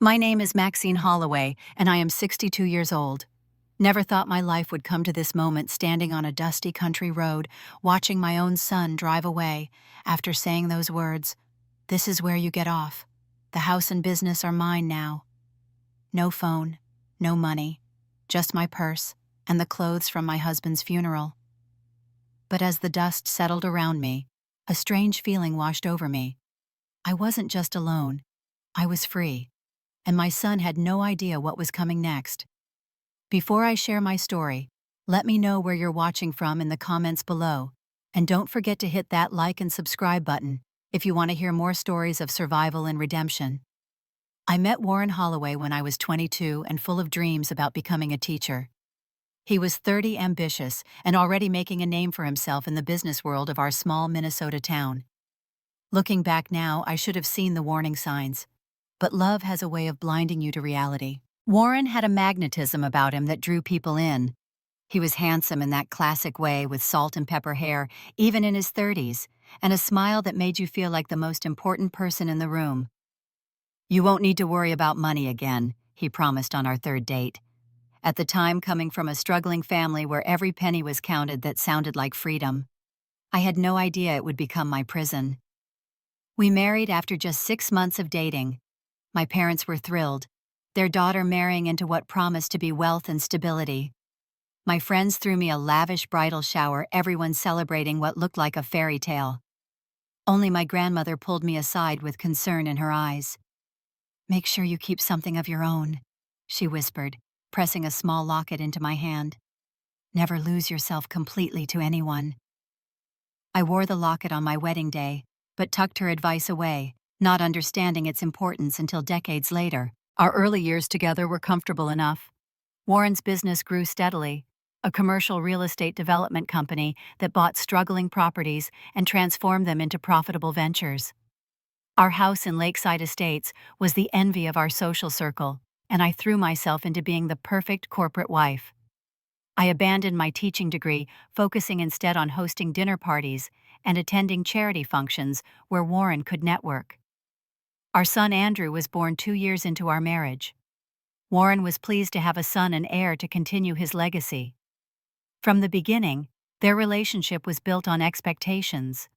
My name is Maxine Holloway, and I am 62 years old. Never thought my life would come to this moment standing on a dusty country road, watching my own son drive away, after saying those words, "This is where you get off. The house and business are mine now." No phone, no money, just my purse and the clothes from my husband's funeral. But as the dust settled around me, a strange feeling washed over me. I wasn't just alone, I was free, and my son had no idea what was coming next. Before I share my story, let me know where you're watching from in the comments below, and don't forget to hit that like and subscribe button if you want to hear more stories of survival and redemption. I met Warren Holloway when I was 22 and full of dreams about becoming a teacher. He was 30, ambitious, and already making a name for himself in the business world of our small Minnesota town. Looking back now, I should have seen the warning signs. But love has a way of blinding you to reality. Warren had a magnetism about him that drew people in. He was handsome in that classic way with salt and pepper hair, even in his 30s, and a smile that made you feel like the most important person in the room. "You won't need to worry about money again," he promised on our third date. At the time, coming from a struggling family where every penny was counted, that sounded like freedom. I had no idea it would become my prison. We married after just 6 months of dating. My parents were thrilled, their daughter marrying into what promised to be wealth and stability. My friends threw me a lavish bridal shower, everyone celebrating what looked like a fairy tale. Only my grandmother pulled me aside with concern in her eyes. "Make sure you keep something of your own," she whispered, pressing a small locket into my hand. "Never lose yourself completely to anyone." I wore the locket on my wedding day, but tucked her advice away, not understanding its importance until decades later. Our early years together were comfortable enough. Warren's business grew steadily, a commercial real estate development company that bought struggling properties and transformed them into profitable ventures. Our house in Lakeside Estates was the envy of our social circle, and I threw myself into being the perfect corporate wife. I abandoned my teaching degree, focusing instead on hosting dinner parties and attending charity functions where Warren could network. Our son Andrew was born 2 years into our marriage. Warren was pleased to have a son and heir to continue his legacy. From the beginning, their relationship was built on expectations.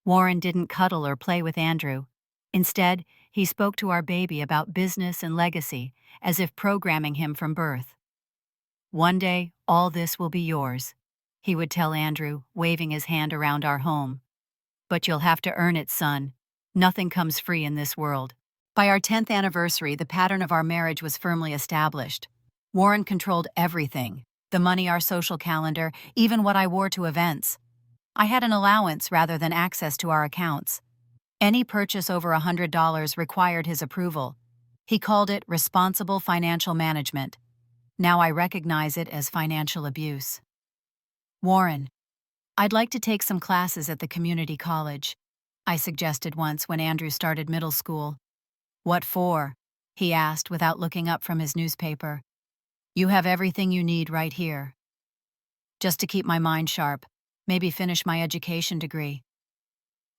Warren didn't cuddle or play with Andrew. Instead, he spoke to our baby about business and legacy, as if programming him from birth. "One day, all this will be yours," he would tell Andrew, waving his hand around our home. "But you'll have to earn it, son. Nothing comes free in this world." By our 10th anniversary, the pattern of our marriage was firmly established. Warren controlled everything: the money, our social calendar, even what I wore to events. I had an allowance rather than access to our accounts. Any purchase over $100 required his approval. He called it responsible financial management. Now I recognize it as financial abuse. "Warren, I'd like to take some classes at the community college," I suggested once when Andrew started middle school. "What for?" he asked without looking up from his newspaper. "You have everything you need right here." "Just to keep my mind sharp, maybe finish my education degree."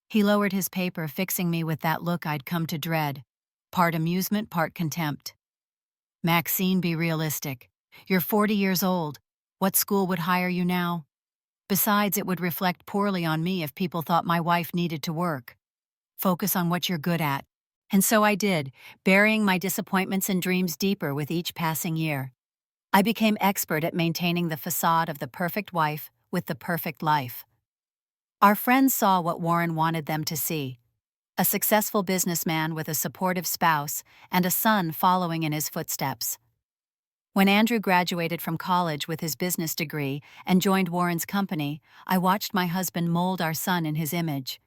He lowered his paper, fixing me with that look I'd come to dread, part amusement, part contempt. "Maxine, be realistic. You're 40 years old. What school would hire you now? Besides, it would reflect poorly on me if people thought my wife needed to work. Focus on what you're good at." And so I did, burying my disappointments and dreams deeper with each passing year. I became expert at maintaining the facade of the perfect wife with the perfect life. Our friends saw what Warren wanted them to see: a successful businessman with a supportive spouse and a son following in his footsteps. When Andrew graduated from college with his business degree and joined Warren's company, I watched my husband mold our son in his image.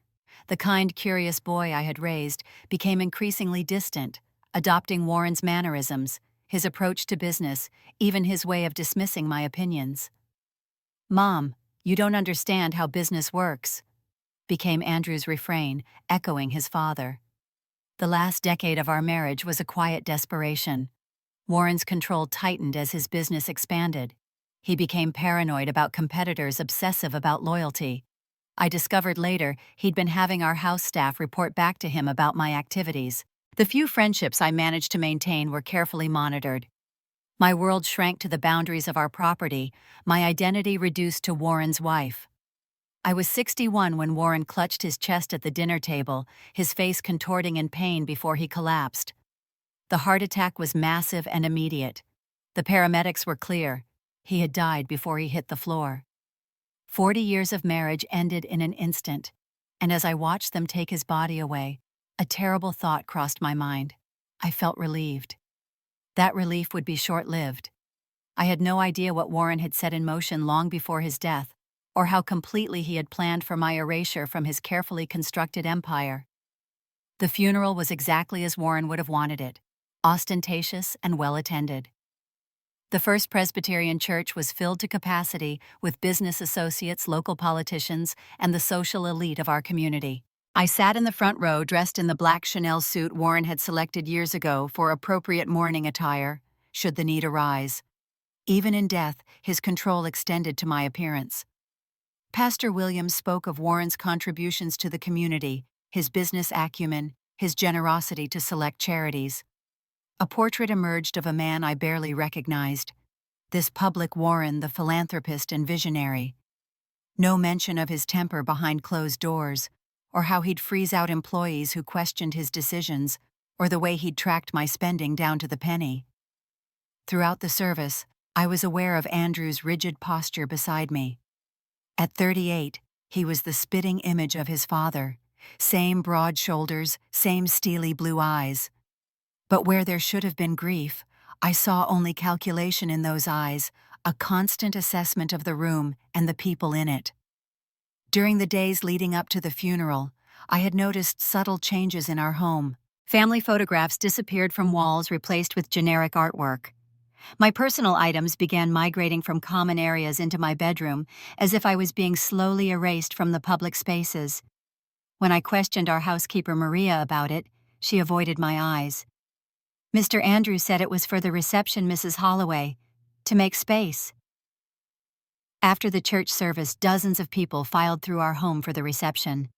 The kind, curious boy I had raised became increasingly distant, adopting Warren's mannerisms, his approach to business, even his way of dismissing my opinions. "Mom, you don't understand how business works," became Andrew's refrain, echoing his father. The last decade of our marriage was a quiet desperation. Warren's control tightened as his business expanded. He became paranoid about competitors, obsessive about loyalty. I discovered later he'd been having our house staff report back to him about my activities. The few friendships I managed to maintain were carefully monitored. My world shrank to the boundaries of our property, my identity reduced to Warren's wife. I was 61 when Warren clutched his chest at the dinner table, his face contorting in pain before he collapsed. The heart attack was massive and immediate. The paramedics were clear. He had died before he hit the floor. 40 years of marriage ended in an instant, and as I watched them take his body away, a terrible thought crossed my mind. I felt relieved. That relief would be short-lived. I had no idea what Warren had set in motion long before his death, or how completely he had planned for my erasure from his carefully constructed empire. The funeral was exactly as Warren would have wanted it, ostentatious and well-attended. The First Presbyterian Church was filled to capacity with business associates, local politicians, and the social elite of our community. I sat in the front row dressed in the black Chanel suit Warren had selected years ago for appropriate mourning attire, should the need arise. Even in death, his control extended to my appearance. Pastor Williams spoke of Warren's contributions to the community, his business acumen, his generosity to select charities. A portrait emerged of a man I barely recognized. This public Warren, the philanthropist and visionary. No mention of his temper behind closed doors, or how he'd freeze out employees who questioned his decisions, or the way he'd tracked my spending down to the penny. Throughout the service, I was aware of Andrew's rigid posture beside me. At 38, he was the spitting image of his father, same broad shoulders, same steely blue eyes. But where there should have been grief, I saw only calculation in those eyes, a constant assessment of the room and the people in it. During the days leading up to the funeral, I had noticed subtle changes in our home. Family photographs disappeared from walls, replaced with generic artwork. My personal items began migrating from common areas into my bedroom, as if I was being slowly erased from the public spaces. When I questioned our housekeeper Maria about it, she avoided my eyes. Mr. Andrews said it was for the reception, Mrs. Holloway, to make space. After the church service, dozens of people filed through our home for the reception.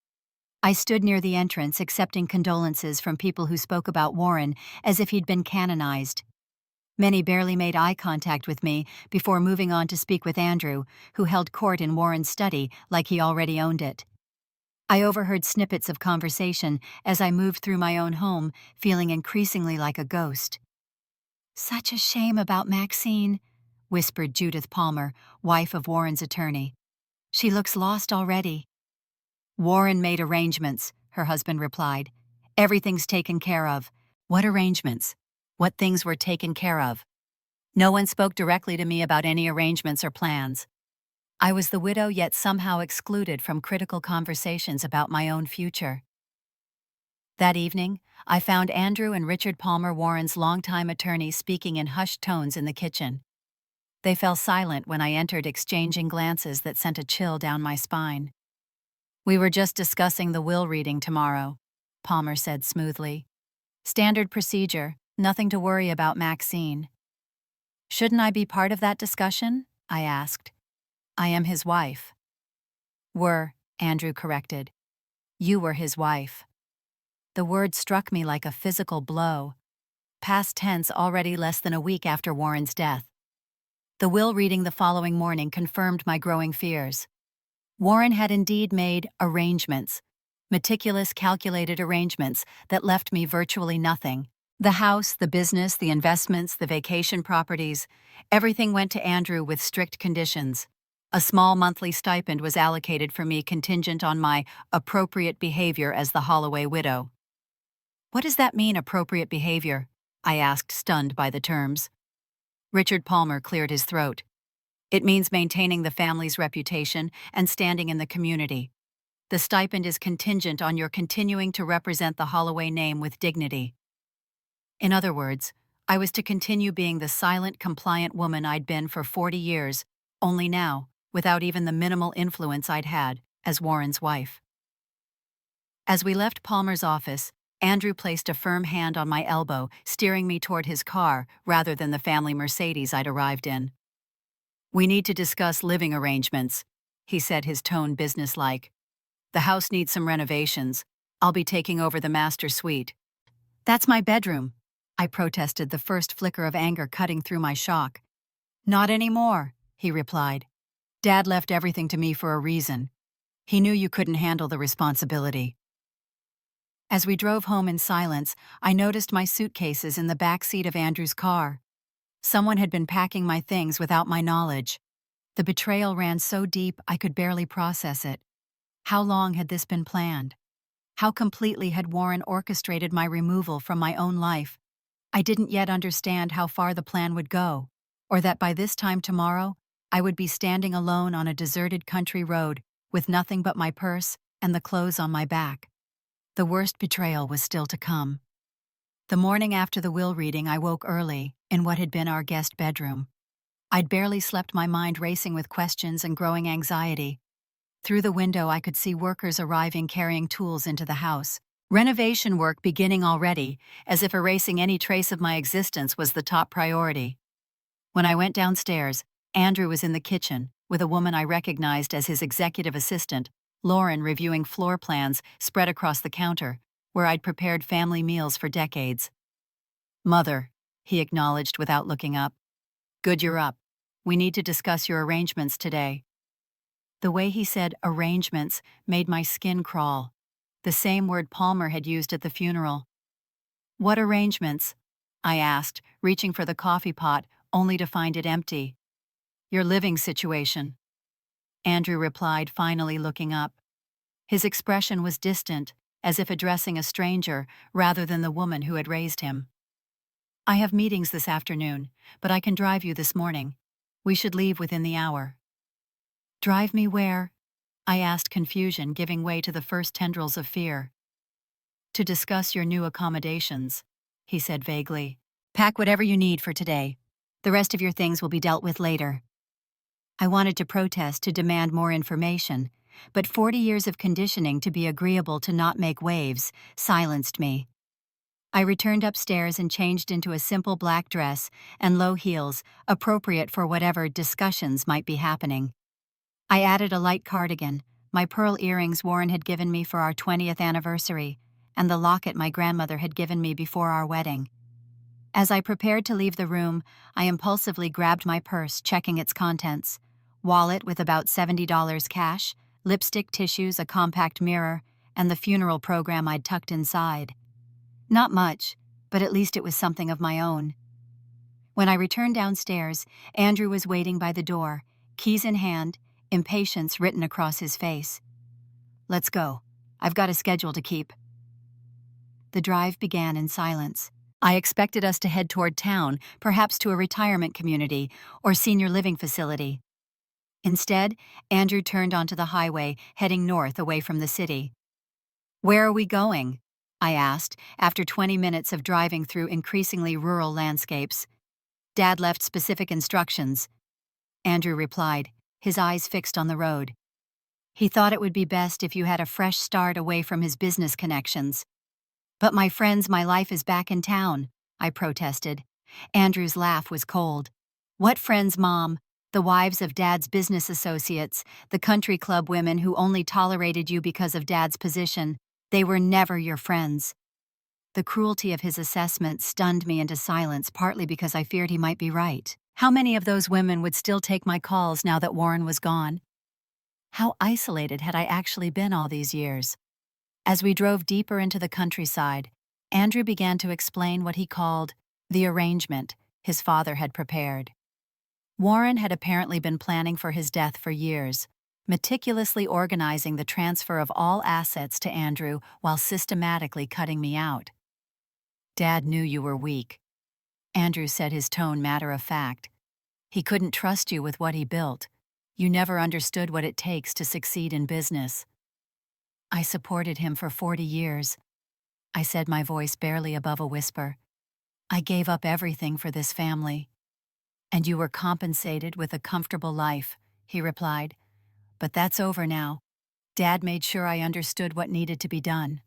I stood near the entrance accepting condolences from people who spoke about Warren as if he'd been canonized. Many barely made eye contact with me before moving on to speak with Andrew, who held court in Warren's study like he already owned it. I overheard snippets of conversation as I moved through my own home, feeling increasingly like a ghost. "Such a shame about Maxine," whispered Judith Palmer, wife of Warren's attorney. "She looks lost already." "Warren made arrangements," her husband replied. "Everything's taken care of." What arrangements? What things were taken care of? No one spoke directly to me about any arrangements or plans. I was the widow yet somehow excluded from critical conversations about my own future. That evening, I found Andrew and Richard Palmer, Warren's longtime attorneys, speaking in hushed tones in the kitchen. They fell silent when I entered, exchanging glances that sent a chill down my spine. "We were just discussing the will reading tomorrow," Palmer said smoothly. "Standard procedure, nothing to worry about, Maxine." "Shouldn't I be part of that discussion?" I asked. "I am his wife." "Were," Andrew corrected. "You were his wife." The word struck me like a physical blow. Past tense, already less than a week after Warren's death. The will reading the following morning confirmed my growing fears. Warren had indeed made arrangements, meticulous, calculated arrangements that left me virtually nothing. The house, the business, the investments, the vacation properties, everything went to Andrew with strict conditions. A small monthly stipend was allocated for me contingent on my appropriate behavior as the Holloway widow. "What does that mean, appropriate behavior?" I asked, stunned by the terms. Richard Palmer cleared his throat. "It means maintaining the family's reputation and standing in the community. The stipend is contingent on your continuing to represent the Holloway name with dignity." In other words, I was to continue being the silent, compliant woman I'd been for 40 years, only now, without even the minimal influence I'd had as Warren's wife. As we left Palmer's office, Andrew placed a firm hand on my elbow, steering me toward his car rather than the family Mercedes I'd arrived in. "We need to discuss living arrangements," he said, his tone businesslike. "The house needs some renovations. I'll be taking over the master suite." "That's my bedroom," I protested, the first flicker of anger cutting through my shock. "Not anymore," he replied. "Dad left everything to me for a reason. He knew you couldn't handle the responsibility." As we drove home in silence, I noticed my suitcases in the back seat of Andrew's car. Someone had been packing my things without my knowledge. The betrayal ran so deep I could barely process it. How long had this been planned? How completely had Warren orchestrated my removal from my own life? I didn't yet understand how far the plan would go, or that by this time tomorrow, I would be standing alone on a deserted country road with nothing but my purse and the clothes on my back. The worst betrayal was still to come. The morning after the will reading, I woke early, in what had been our guest bedroom. I'd barely slept, my mind racing with questions and growing anxiety. Through the window, I could see workers arriving carrying tools into the house. Renovation work beginning already, as if erasing any trace of my existence was the top priority. When I went downstairs, Andrew was in the kitchen, with a woman I recognized as his executive assistant, Lauren, reviewing floor plans spread across the counter, where I'd prepared family meals for decades. "Mother," he acknowledged without looking up. "Good you're up. We need to discuss your arrangements today." The way he said arrangements made my skin crawl. The same word Palmer had used at the funeral. "What arrangements?" I asked, reaching for the coffee pot, only to find it empty. "Your living situation," Andrew replied, finally looking up. His expression was distant, as if addressing a stranger rather than the woman who had raised him. "I have meetings this afternoon, but I can drive you this morning. We should leave within the hour." "Drive me where?" I asked, confusion giving way to the first tendrils of fear. "To discuss your new accommodations," he said vaguely. "Pack whatever you need for today. The rest of your things will be dealt with later." I wanted to protest, to demand more information, but 40 years of conditioning to be agreeable to not make waves silenced me. I returned upstairs and changed into a simple black dress and low heels, appropriate for whatever discussions might be happening. I added a light cardigan, my pearl earrings Warren had given me for our 20th anniversary, and the locket my grandmother had given me before our wedding. As I prepared to leave the room, I impulsively grabbed my purse, checking its contents: wallet with about $70 cash, lipstick, tissues, a compact mirror, and the funeral program I'd tucked inside. Not much, but at least it was something of my own. When I returned downstairs, Andrew was waiting by the door, keys in hand, impatience written across his face. "Let's go. I've got a schedule to keep." The drive began in silence. I expected us to head toward town, perhaps to a retirement community or senior living facility. Instead, Andrew turned onto the highway, heading north away from the city. "Where are we going?" I asked, after 20 minutes of driving through increasingly rural landscapes. "Dad left specific instructions," Andrew replied, his eyes fixed on the road. "He thought it would be best if you had a fresh start away from his business connections." "But my friends, my life is back in town," I protested. Andrew's laugh was cold. "What friends, Mom? The wives of Dad's business associates, the country club women who only tolerated you because of Dad's position. They were never your friends." The cruelty of his assessment stunned me into silence, partly because I feared he might be right. How many of those women would still take my calls now that Warren was gone? How isolated had I actually been all these years? As we drove deeper into the countryside, Andrew began to explain what he called the arrangement his father had prepared. Warren had apparently been planning for his death for years, meticulously organizing the transfer of all assets to Andrew while systematically cutting me out. "Dad knew you were weak," Andrew said, his tone matter of fact. "He couldn't trust you with what he built. You never understood what it takes to succeed in business." "I supported him for 40 years," I said, my voice barely above a whisper. "I gave up everything for this family." "And you were compensated with a comfortable life," he replied. "But that's over now. Dad made sure I understood what needed to be done."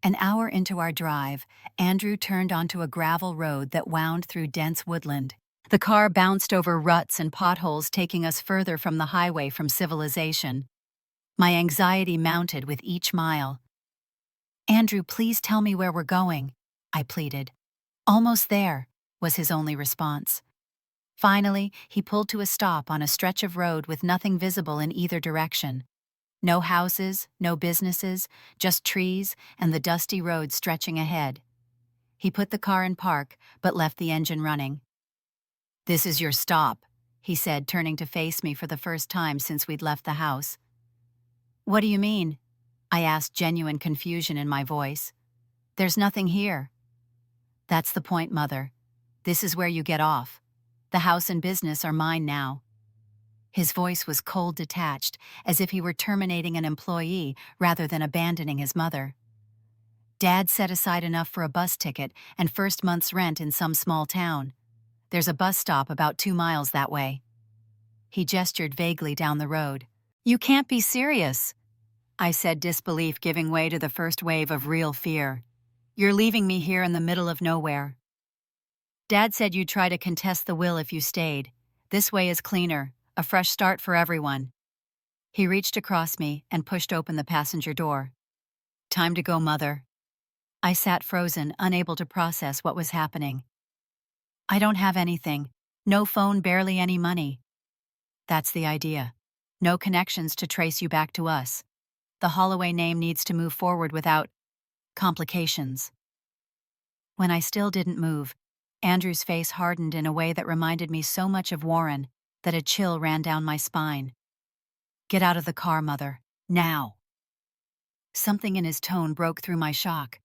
An hour into our drive, Andrew turned onto a gravel road that wound through dense woodland. The car bounced over ruts and potholes, taking us further from the highway from civilization. My anxiety mounted with each mile. "Andrew, please tell me where we're going," I pleaded. "Almost there," was his only response. Finally, he pulled to a stop on a stretch of road with nothing visible in either direction. No houses, no businesses, just trees and the dusty road stretching ahead. He put the car in park, but left the engine running. "This is your stop," he said, turning to face me for the first time since we'd left the house. "What do you mean?" I asked, genuine confusion in my voice. "There's nothing here." "That's the point, Mother. This is where you get off. The house and business are mine now." His voice was cold, detached, as if he were terminating an employee rather than abandoning his mother. "Dad set aside enough for a bus ticket and first month's rent in some small town. There's a bus stop about 2 miles that way." He gestured vaguely down the road. "You can't be serious," I said, disbelief giving way to the first wave of real fear. "You're leaving me here in the middle of nowhere." "Dad said you'd try to contest the will if you stayed. This way is cleaner, a fresh start for everyone." He reached across me and pushed open the passenger door. "Time to go, Mother." I sat frozen, unable to process what was happening. "I don't have anything. No phone, barely any money." "That's the idea. No connections to trace you back to us. The Holloway name needs to move forward without complications." When I still didn't move, Andrew's face hardened in a way that reminded me so much of Warren that a chill ran down my spine. "Get out of the car, Mother. Now." Something in his tone broke through my shock.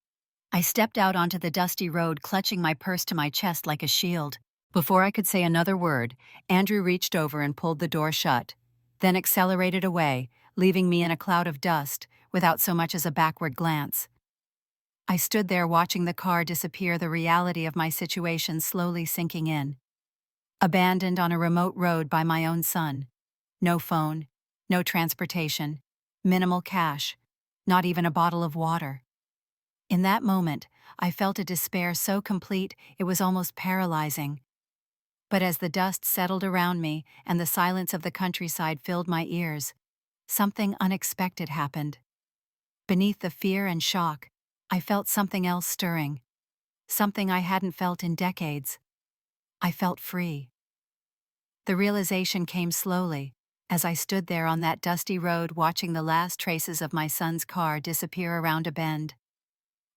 I stepped out onto the dusty road, clutching my purse to my chest like a shield. Before I could say another word, Andrew reached over and pulled the door shut, then accelerated away, leaving me in a cloud of dust without so much as a backward glance. I stood there watching the car disappear, the reality of my situation slowly sinking in. Abandoned on a remote road by my own son. No phone, no transportation, minimal cash, not even a bottle of water. In that moment, I felt a despair so complete it was almost paralyzing. But as the dust settled around me and the silence of the countryside filled my ears, something unexpected happened. Beneath the fear and shock, I felt something else stirring. Something I hadn't felt in decades. I felt free. The realization came slowly, as I stood there on that dusty road watching the last traces of my son's car disappear around a bend.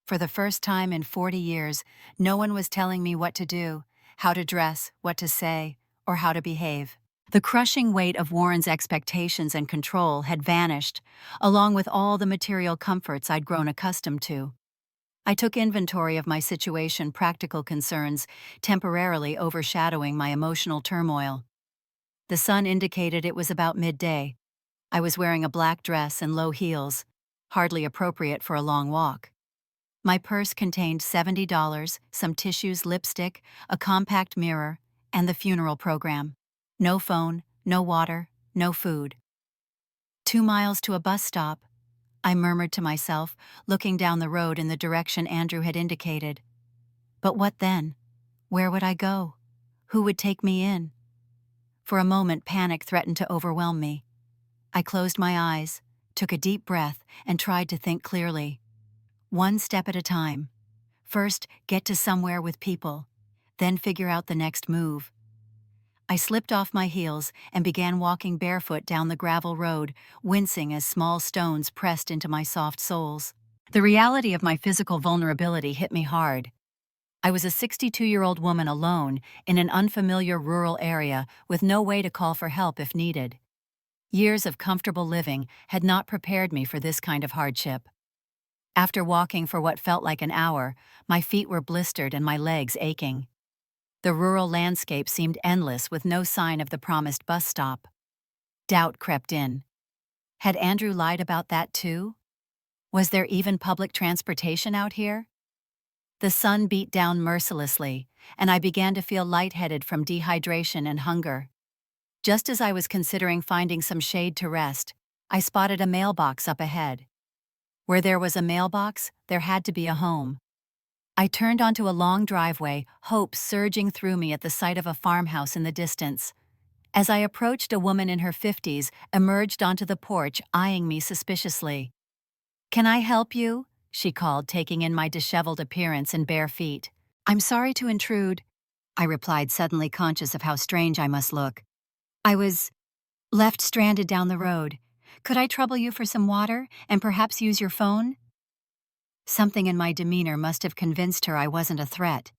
For the first time in 40 years, no one was telling me what to do, how to dress, what to say, or how to behave. The crushing weight of Warren's expectations and control had vanished, along with all the material comforts I'd grown accustomed to. I took inventory of my situation, practical concerns temporarily overshadowing my emotional turmoil. The sun indicated it was about midday. I was wearing a black dress and low heels, hardly appropriate for a long walk. My purse contained $70, some tissues, lipstick, a compact mirror, and the funeral program. No phone, no water, no food. 2 miles to a bus stop, I murmured to myself, looking down the road in the direction Andrew had indicated. But what then? Where would I go? Who would take me in? For a moment, panic threatened to overwhelm me. I closed my eyes, took a deep breath, and tried to think clearly. One step at a time. First, get to somewhere with people, then figure out the next move. I slipped off my heels and began walking barefoot down the gravel road, wincing as small stones pressed into my soft soles. The reality of my physical vulnerability hit me hard. I was a 62-year-old woman alone in an unfamiliar rural area with no way to call for help if needed. Years of comfortable living had not prepared me for this kind of hardship. After walking for what felt like an hour, my feet were blistered and my legs aching. The rural landscape seemed endless with no sign of the promised bus stop. Doubt crept in. Had Andrew lied about that too? Was there even public transportation out here? The sun beat down mercilessly, and I began to feel lightheaded from dehydration and hunger. Just as I was considering finding some shade to rest, I spotted a mailbox up ahead. Where there was a mailbox, there had to be a home. I turned onto a long driveway, hope surging through me at the sight of a farmhouse in the distance. As I approached, a woman in her 50s emerged onto the porch, eyeing me suspiciously. "Can I help you?" she called, taking in my disheveled appearance and bare feet. I'm sorry to intrude, I replied, suddenly conscious of how strange I must look. I was left stranded down the road. Could I trouble you for some water and perhaps use your phone? Something in my demeanor must have convinced her I wasn't a threat.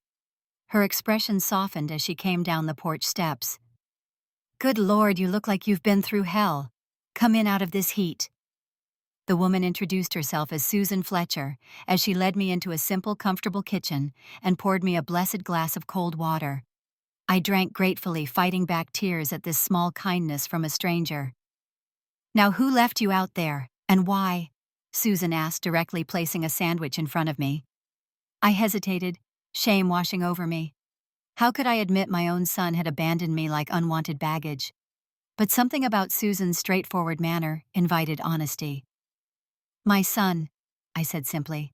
Her expression softened as she came down the porch steps. Good Lord, you look like you've been through hell. Come in out of this heat. The woman introduced herself as Susan Fletcher as she led me into a simple, comfortable kitchen and poured me a blessed glass of cold water. I drank gratefully, fighting back tears at this small kindness from a stranger. Now who left you out there, and why? Susan asked, directly placing a sandwich in front of me. I hesitated, shame washing over me. How could I admit my own son had abandoned me like unwanted baggage? But something about Susan's straightforward manner invited honesty. My son, I said simply.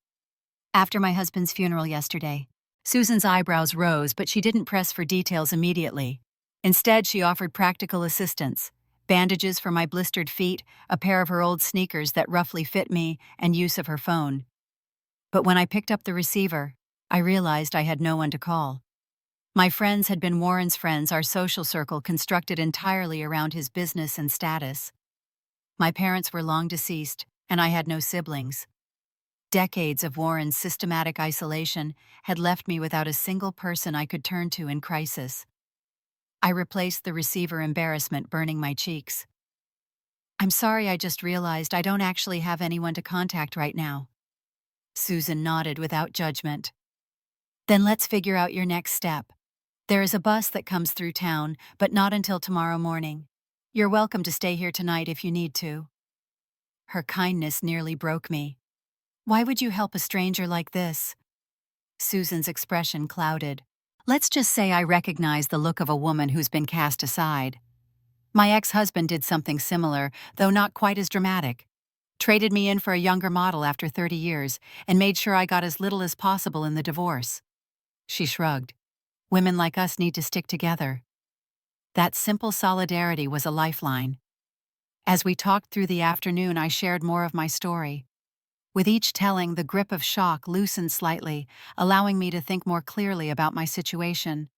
After my husband's funeral yesterday. Susan's eyebrows rose, but she didn't press for details immediately. Instead, she offered practical assistance: bandages for my blistered feet, a pair of her old sneakers that roughly fit me, and use of her phone. But when I picked up the receiver, I realized I had no one to call. My friends had been Warren's friends, our social circle constructed entirely around his business and status. My parents were long deceased, and I had no siblings. Decades of Warren's systematic isolation had left me without a single person I could turn to in crisis. I replaced the receiver, embarrassment burning my cheeks. I'm sorry, I just realized I don't actually have anyone to contact right now. Susan nodded without judgment. Then let's figure out your next step. There is a bus that comes through town, but not until tomorrow morning. You're welcome to stay here tonight if you need to. Her kindness nearly broke me. Why would you help a stranger like this? Susan's expression clouded. Let's just say I recognize the look of a woman who's been cast aside. My ex-husband did something similar, though not quite as dramatic. Traded me in for a younger model after 30 years and made sure I got as little as possible in the divorce. She shrugged. Women like us need to stick together. That simple solidarity was a lifeline. As we talked through the afternoon, I shared more of my story. With each telling, the grip of shock loosened slightly, allowing me to think more clearly about my situation.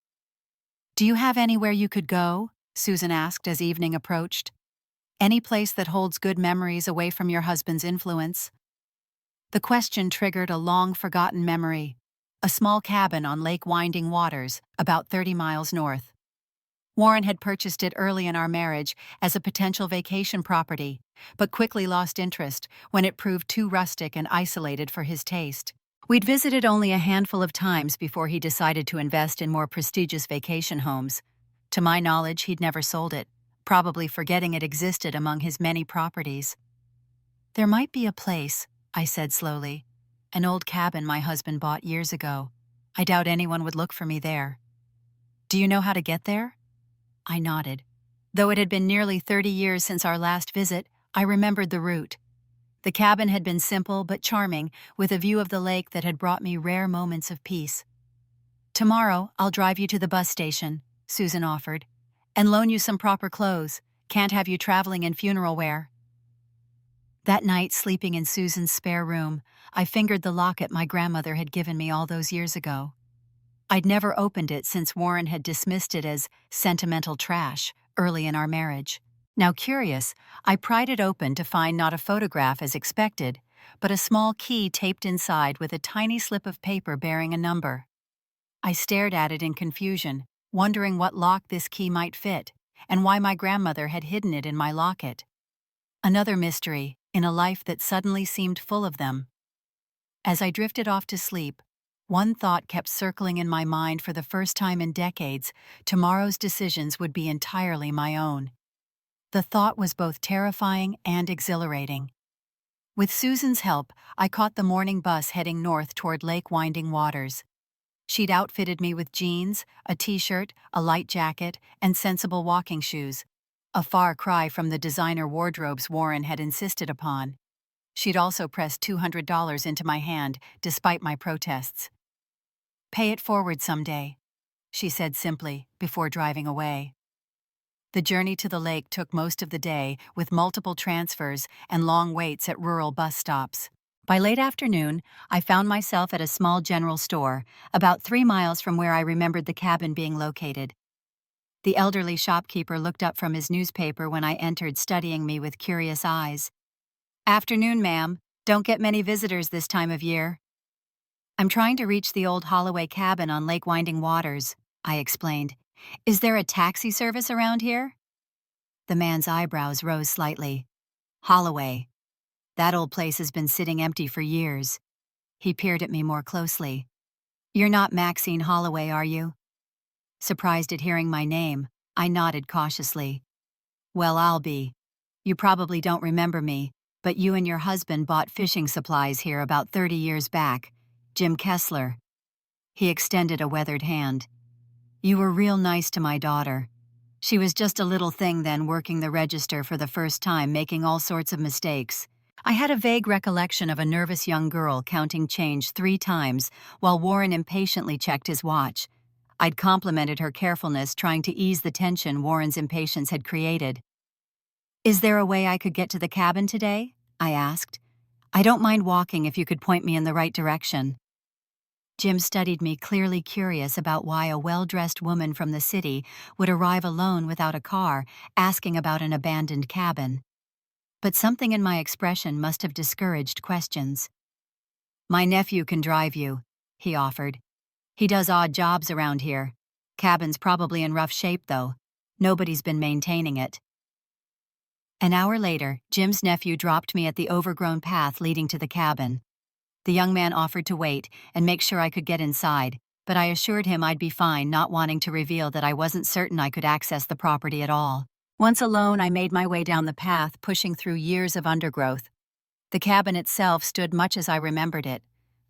Do you have anywhere you could go? Susan asked as evening approached. Any place that holds good memories away from your husband's influence? The question triggered a long-forgotten memory: a small cabin on Lake Winding Waters, about 30 miles north. Warren had purchased it early in our marriage as a potential vacation property, but quickly lost interest when it proved too rustic and isolated for his taste. We'd visited only a handful of times before he decided to invest in more prestigious vacation homes. To my knowledge, he'd never sold it, probably forgetting it existed among his many properties. There might be a place, I said slowly. An old cabin my husband bought years ago. I doubt anyone would look for me there. Do you know how to get there? I nodded. Though it had been nearly 30 years since our last visit, I remembered the route. The cabin had been simple but charming, with a view of the lake that had brought me rare moments of peace. Tomorrow, I'll drive you to the bus station, Susan offered, and loan you some proper clothes. Can't have you traveling in funeral wear. That night, sleeping in Susan's spare room, I fingered the locket my grandmother had given me all those years ago. I'd never opened it since Warren had dismissed it as sentimental trash early in our marriage. Now curious, I pried it open to find not a photograph as expected, but a small key taped inside with a tiny slip of paper bearing a number. I stared at it in confusion, wondering what lock this key might fit, and why my grandmother had hidden it in my locket. Another mystery, in a life that suddenly seemed full of them. As I drifted off to sleep, one thought kept circling in my mind: for the first time in decades, tomorrow's decisions would be entirely my own. The thought was both terrifying and exhilarating. With Susan's help, I caught the morning bus heading north toward Lake Winding Waters. She'd outfitted me with jeans, a t-shirt, a light jacket, and sensible walking shoes, a far cry from the designer wardrobes Warren had insisted upon. She'd also pressed $200 into my hand, despite my protests. Pay it forward someday, she said simply, before driving away. The journey to the lake took most of the day, with multiple transfers and long waits at rural bus stops. By late afternoon, I found myself at a small general store, about 3 miles from where I remembered the cabin being located. The elderly shopkeeper looked up from his newspaper when I entered, studying me with curious eyes. "Afternoon, ma'am. Don't get many visitors this time of year." "I'm trying to reach the old Holloway cabin on Lake Winding Waters," I explained. "Is there a taxi service around here?" The man's eyebrows rose slightly. "Holloway. That old place has been sitting empty for years." He peered at me more closely. "You're not Maxine Holloway, are you?" Surprised at hearing my name, I nodded cautiously. "Well, I'll be. You probably don't remember me, but you and your husband bought fishing supplies here about 30 years back. Jim Kessler." He extended a weathered hand. "You were real nice to my daughter. She was just a little thing then, working the register for the first time, making all sorts of mistakes." I had a vague recollection of a nervous young girl counting change 3 times while Warren impatiently checked his watch. I'd complimented her carefulness, trying to ease the tension Warren's impatience had created. "Is there a way I could get to the cabin today?" I asked. "I don't mind walking if you could point me in the right direction." Jim studied me, clearly curious about why a well-dressed woman from the city would arrive alone without a car, asking about an abandoned cabin. But something in my expression must have discouraged questions. "My nephew can drive you," he offered. "He does odd jobs around here. Cabin's probably in rough shape, though. Nobody's been maintaining it." An hour later, Jim's nephew dropped me at the overgrown path leading to the cabin. The young man offered to wait and make sure I could get inside, but I assured him I'd be fine, not wanting to reveal that I wasn't certain I could access the property at all. Once alone, I made my way down the path, pushing through years of undergrowth. The cabin itself stood much as I remembered it,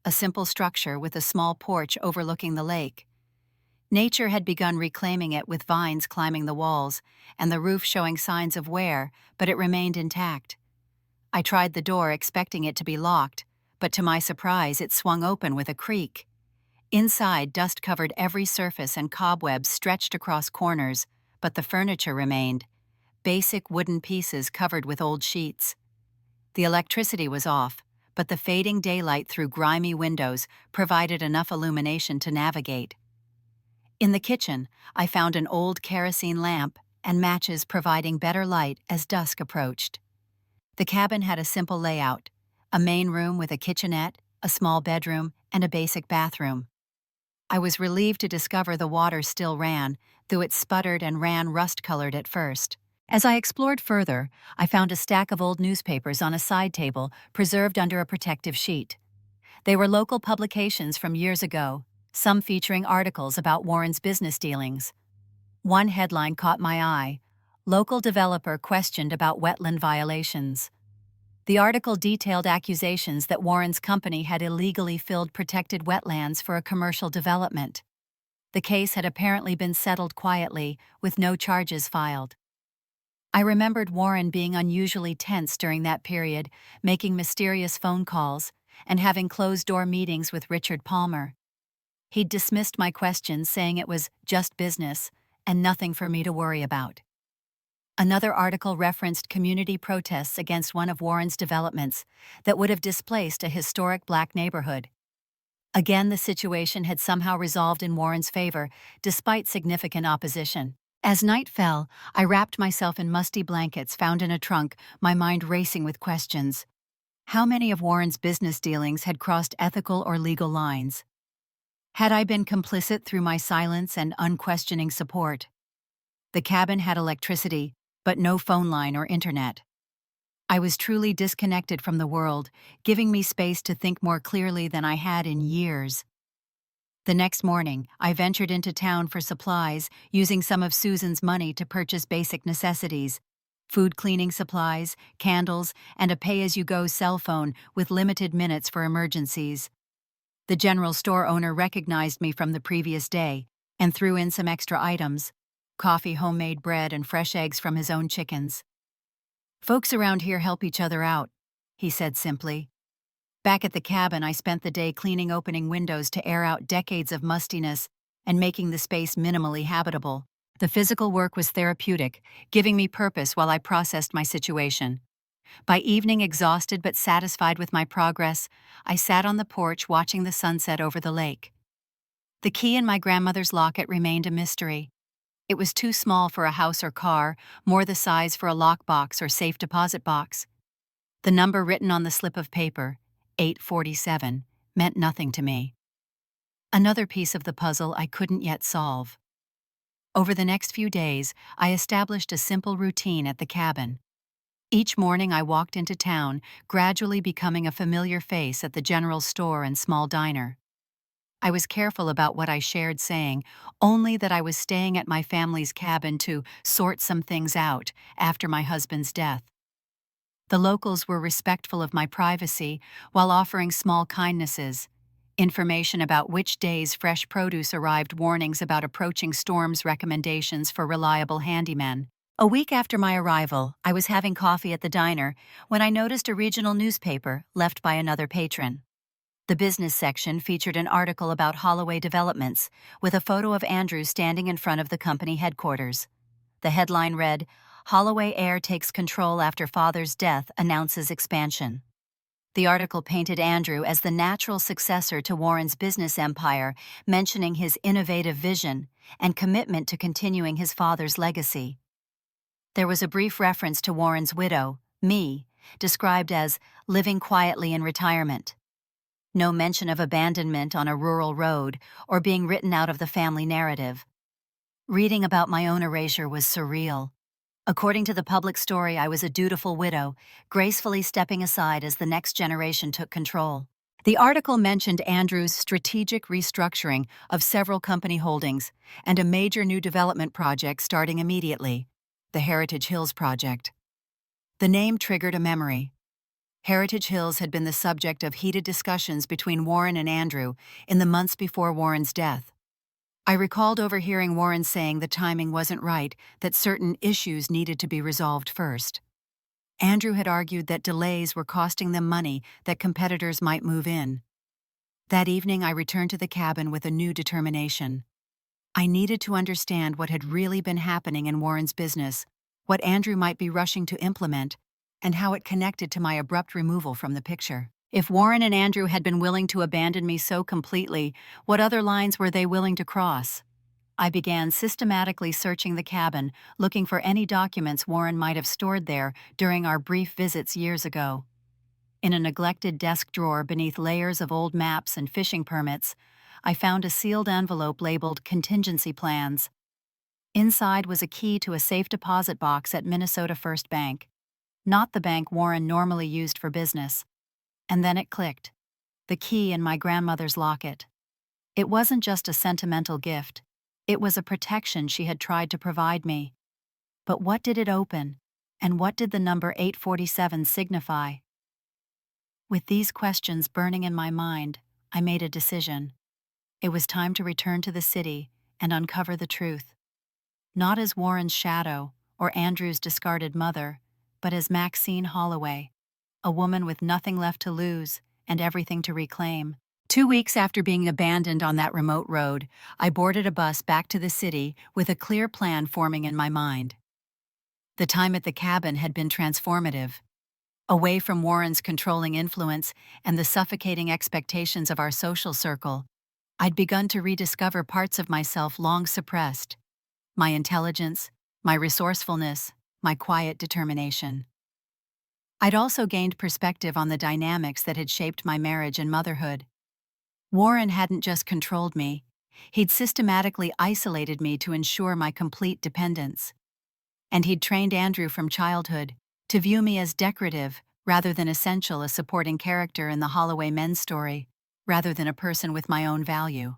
a simple structure with a small porch overlooking the lake. Nature had begun reclaiming it, with vines climbing the walls and the roof showing signs of wear, but it remained intact. I tried the door, expecting it to be locked, but to my surprise it swung open with a creak. Inside, dust covered every surface and cobwebs stretched across corners, but the furniture remained. Basic wooden pieces covered with old sheets. The electricity was off, but the fading daylight through grimy windows provided enough illumination to navigate. In the kitchen, I found an old kerosene lamp and matches, providing better light as dusk approached. The cabin had a simple layout: a main room with a kitchenette, a small bedroom, and a basic bathroom. I was relieved to discover the water still ran, though it sputtered and ran rust-colored at first. As I explored further, I found a stack of old newspapers on a side table, preserved under a protective sheet. They were local publications from years ago, some featuring articles about Warren's business dealings. One headline caught my eye: "Local developer questioned about wetland violations." The article detailed accusations that Warren's company had illegally filled protected wetlands for a commercial development. The case had apparently been settled quietly, with no charges filed. I remembered Warren being unusually tense during that period, making mysterious phone calls and having closed-door meetings with Richard Palmer. He'd dismissed my questions, saying it was just business and nothing for me to worry about. Another article referenced community protests against one of Warren's developments that would have displaced a historic black neighborhood. Again, the situation had somehow resolved in Warren's favor, despite significant opposition. As night fell, I wrapped myself in musty blankets found in a trunk, my mind racing with questions. How many of Warren's business dealings had crossed ethical or legal lines? Had I been complicit through my silence and unquestioning support? The cabin had electricity, but no phone line or internet. I was truly disconnected from the world, giving me space to think more clearly than I had in years. The next morning, I ventured into town for supplies, using some of Susan's money to purchase basic necessities: food, cleaning supplies, candles, and a pay-as-you-go cell phone with limited minutes for emergencies. The general store owner recognized me from the previous day and threw in some extra items: coffee, homemade bread, and fresh eggs from his own chickens. "Folks around here help each other out," he said simply. Back at the cabin, I spent the day cleaning opening windows to air out decades of mustiness and making the space minimally habitable. The physical work was therapeutic, giving me purpose while I processed my situation. By evening, exhausted but satisfied with my progress, I sat on the porch watching the sunset over the lake. The key in my grandmother's locket remained a mystery. It was too small for a house or car, more the size for a lockbox or safe deposit box. The number written on the slip of paper, 847, meant nothing to me. Another piece of the puzzle I couldn't yet solve. Over the next few days, I established a simple routine at the cabin. Each morning I walked into town, gradually becoming a familiar face at the general store and small diner. I was careful about what I shared, saying only that I was staying at my family's cabin to sort some things out after my husband's death. The locals were respectful of my privacy while offering small kindnesses, information about which days fresh produce arrived, warnings about approaching storms, recommendations for reliable handymen. A week after my arrival, I was having coffee at the diner when I noticed a regional newspaper left by another patron. The business section featured an article about Holloway developments, with a photo of Andrew standing in front of the company headquarters. The headline read, "Holloway heir takes control after father's death, announces expansion." The article painted Andrew as the natural successor to Warren's business empire, mentioning his innovative vision and commitment to continuing his father's legacy. There was a brief reference to Warren's widow, me, described as living quietly in retirement. No mention of abandonment on a rural road or being written out of the family narrative. Reading about my own erasure was surreal. According to the public story, I was a dutiful widow, gracefully stepping aside as the next generation took control. The article mentioned Andrew's strategic restructuring of several company holdings and a major new development project starting immediately, the Heritage Hills project. The name triggered a memory. Heritage Hills had been the subject of heated discussions between Warren and Andrew in the months before Warren's death. I recalled overhearing Warren saying the timing wasn't right, that certain issues needed to be resolved first. Andrew had argued that delays were costing them money, that competitors might move in. That evening, I returned to the cabin with a new determination. I needed to understand what had really been happening in Warren's business, what Andrew might be rushing to implement, and how it connected to my abrupt removal from the picture. If Warren and Andrew had been willing to abandon me so completely, what other lines were they willing to cross? I began systematically searching the cabin, looking for any documents Warren might have stored there during our brief visits years ago. In a neglected desk drawer beneath layers of old maps and fishing permits, I found a sealed envelope labeled "Contingency Plans." Inside was a key to a safe deposit box at Minnesota First Bank, not the bank Warren normally used for business. And then it clicked. The key in my grandmother's locket. It wasn't just a sentimental gift. It was a protection she had tried to provide me. But what did it open? And what did the number 847 signify? With these questions burning in my mind, I made a decision. It was time to return to the city and uncover the truth. Not as Warren's shadow or Andrew's discarded mother, but as Maxine Holloway, a woman with nothing left to lose and everything to reclaim. 2 weeks after being abandoned on that remote road, I boarded a bus back to the city with a clear plan forming in my mind. The time at the cabin had been transformative. Away from Warren's controlling influence and the suffocating expectations of our social circle, I'd begun to rediscover parts of myself long suppressed: my intelligence, my resourcefulness, my quiet determination. I'd also gained perspective on the dynamics that had shaped my marriage and motherhood. Warren hadn't just controlled me, he'd systematically isolated me to ensure my complete dependence. And he'd trained Andrew from childhood to view me as decorative rather than essential, a supporting character in the Holloway men's story, rather than a person with my own value.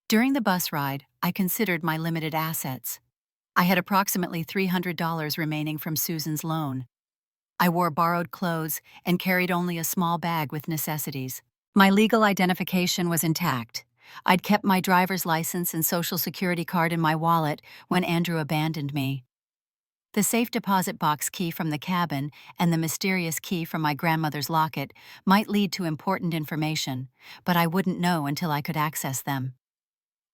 During the bus ride, I considered my limited assets. I had approximately $300 remaining from Susan's loan. I wore borrowed clothes and carried only a small bag with necessities. My legal identification was intact. I'd kept my driver's license and social security card in my wallet when Andrew abandoned me. The safe deposit box key from the cabin and the mysterious key from my grandmother's locket might lead to important information, but I wouldn't know until I could access them.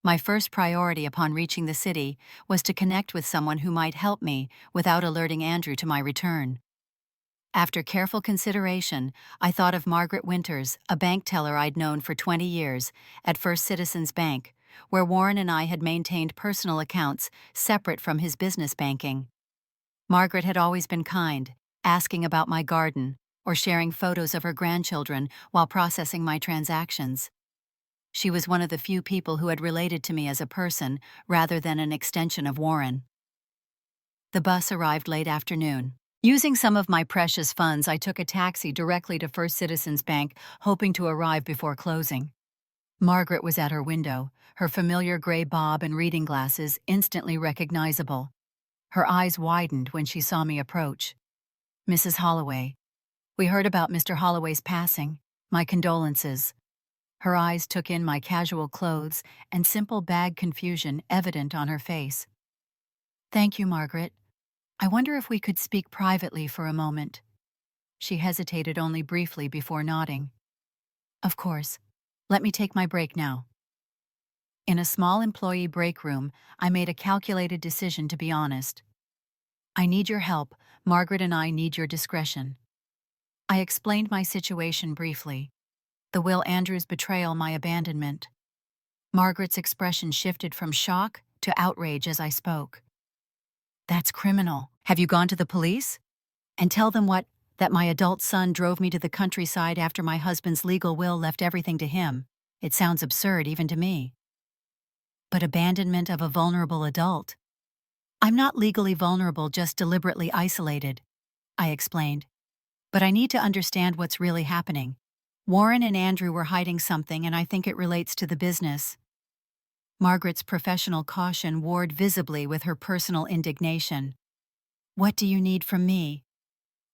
My first priority upon reaching the city was to connect with someone who might help me without alerting Andrew to my return. After careful consideration, I thought of Margaret Winters, a bank teller I'd known for 20 years, at First Citizens Bank, where Warren and I had maintained personal accounts separate from his business banking. Margaret had always been kind, asking about my garden or sharing photos of her grandchildren while processing my transactions. She was one of the few people who had related to me as a person rather than an extension of Warren. The bus arrived late afternoon. Using some of my precious funds, I took a taxi directly to First Citizens Bank, hoping to arrive before closing. Margaret was at her window, her familiar gray bob and reading glasses instantly recognizable. Her eyes widened when she saw me approach. "Mrs. Holloway, we heard about Mr. Holloway's passing. My condolences." Her eyes took in my casual clothes and simple bag confusion evident on her face. "Thank you, Margaret. I wonder if we could speak privately for a moment." She hesitated only briefly before nodding. "Of course. Let me take my break now." In a small employee break room, I made a calculated decision to be honest. "I need your help. Margaret and I need your discretion." I explained my situation briefly. The Will Andrews betrayal, my abandonment. Margaret's expression shifted from shock to outrage as I spoke. "That's criminal. Have you gone to the police? And tell them what? That my adult son drove me to the countryside after my husband's legal will left everything to him. It sounds absurd even to me." "But abandonment of a vulnerable adult." "I'm not legally vulnerable, just deliberately isolated," I explained. "But I need to understand what's really happening. Warren and Andrew were hiding something, and I think it relates to the business." Margaret's professional caution warred visibly with her personal indignation. "What do you need from me?"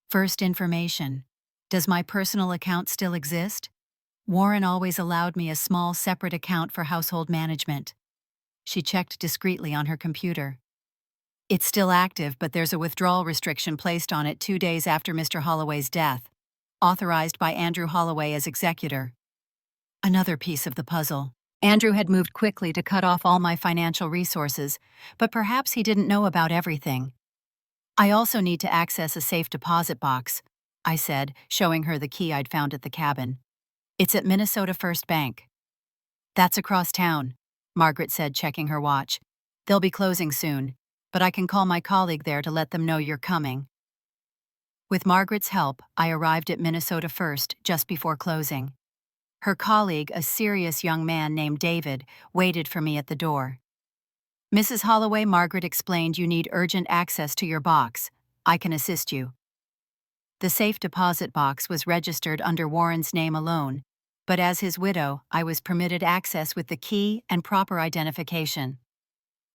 "First, information. Does my personal account still exist?" Warren always allowed me a small separate account for household management. She checked discreetly on her computer. "It's still active, but there's a withdrawal restriction placed on it 2 days after Mr. Holloway's death, authorized by Andrew Holloway as executor." Another piece of the puzzle. Andrew had moved quickly to cut off all my financial resources, but perhaps he didn't know about everything. "I also need to access a safe deposit box," I said, showing her the key I'd found at the cabin. "It's at Minnesota First Bank." "That's across town," Margaret said, checking her watch. "They'll be closing soon, but I can call my colleague there to let them know you're coming." With Margaret's help, I arrived at Minnesota First just before closing. Her colleague, a serious young man named David, waited for me at the door. "Mrs. Holloway," Margaret explained, "you need urgent access to your box. I can assist you." The safe deposit box was registered under Warren's name alone, but as his widow, I was permitted access with the key and proper identification.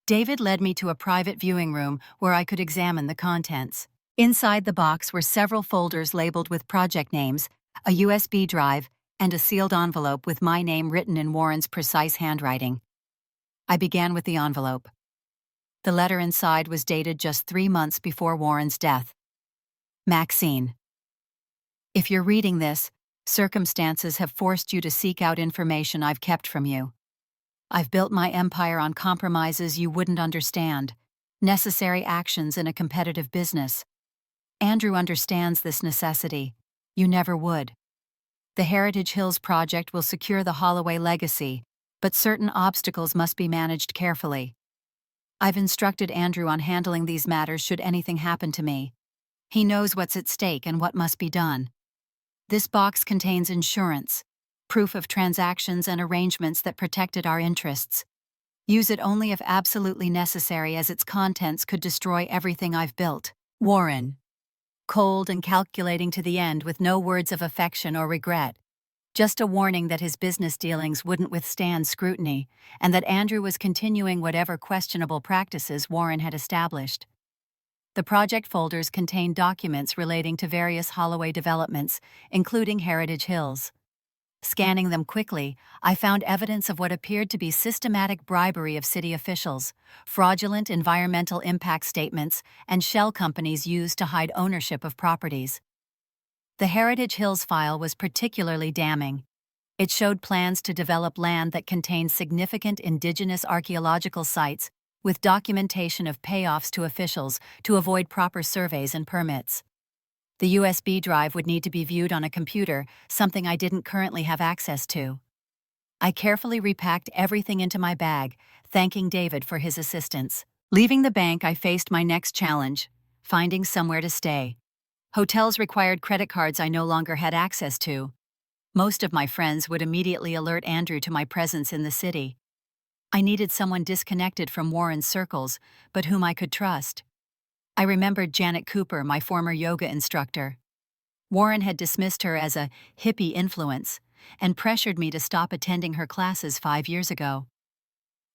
David led me to a private viewing room where I could examine the contents. Inside the box were several folders labeled with project names, a USB drive, and a sealed envelope with my name written in Warren's precise handwriting. I began with the envelope. The letter inside was dated just 3 months before Warren's death. "Maxine, if you're reading this, circumstances have forced you to seek out information I've kept from you. I've built my empire on compromises you wouldn't understand, necessary actions in a competitive business. Andrew understands this necessity. You never would. The Heritage Hills project will secure the Holloway legacy, but certain obstacles must be managed carefully. I've instructed Andrew on handling these matters should anything happen to me. He knows what's at stake and what must be done. This box contains insurance, proof of transactions and arrangements that protected our interests. Use it only if absolutely necessary, as its contents could destroy everything I've built." Warren. Cold and calculating to the end, with no words of affection or regret. Just a warning that his business dealings wouldn't withstand scrutiny, and that Andrew was continuing whatever questionable practices Warren had established. The project folders contained documents relating to various Holloway developments, including Heritage Hills. Scanning them quickly, I found evidence of what appeared to be systematic bribery of city officials, fraudulent environmental impact statements, and shell companies used to hide ownership of properties. The Heritage Hills file was particularly damning. It showed plans to develop land that contained significant indigenous archaeological sites, with documentation of payoffs to officials to avoid proper surveys and permits. The USB drive would need to be viewed on a computer, something I didn't currently have access to. I carefully repacked everything into my bag, thanking David for his assistance. Leaving the bank, I faced my next challenge: finding somewhere to stay. Hotels required credit cards I no longer had access to. Most of my friends would immediately alert Andrew to my presence in the city. I needed someone disconnected from Warren's circles, but whom I could trust. I remembered Janet Cooper, my former yoga instructor. Warren had dismissed her as a hippie influence and pressured me to stop attending her classes 5 years ago.